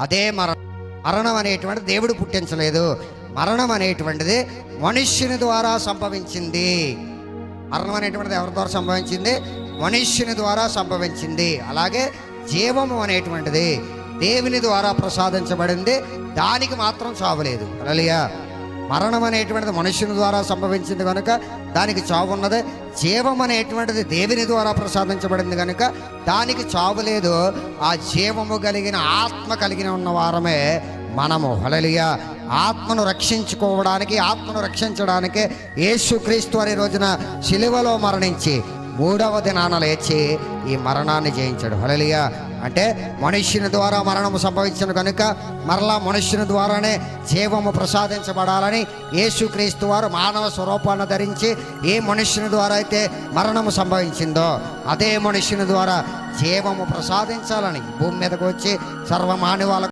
అదే మరణం అనేటువంటిది దేవుడు పుట్టించలేదు. మరణం అనేటువంటిది మనుష్యుని ద్వారా సంభవించింది. మరణం అనేటువంటిది ఎవరి ద్వారా సంభవించింది? మనుష్యుని ద్వారా సంభవించింది. అలాగే జీవము అనేటువంటిది దేవుని ద్వారా ప్రసాదించబడింది, దానికి మాత్రం చావులేదు. హల్లెలూయా. మరణం అనేటువంటిది మనుష్యుని ద్వారా సంభవించింది కనుక దానికి చావు ఉన్నది. జీవం అనేటువంటిది దేవుని ద్వారా ప్రసాదించబడింది కనుక దానికి చావు లేదు. ఆ జీవము కలిగిన ఆత్మ కలిగిన ఉన్న వారమే మనము. హల్లెలూయా. ఆత్మను రక్షించుకోవడానికి, ఆత్మను రక్షించడానికి యేసుక్రీస్తు అనే రోజున శిలువలో మరణించి మూడవ దినాన లేచి ఈ మరణాన్ని జయించాడు. హల్లెలూయా. అంటే మనుష్యుని ద్వారా మరణము సంభవించిన కనుక మరలా మనుష్యుని ద్వారానే జీవము ప్రసాదించబడాలని యేసుక్రీస్తు వారు మానవ స్వరూపాన్ని ధరించి ఏ మనుష్యుని ద్వారా అయితే మరణము సంభవించిందో అదే మనుష్యుని ద్వారా జీవము ప్రసాదించాలని భూమి మీదకు వచ్చి సర్వమానవాళ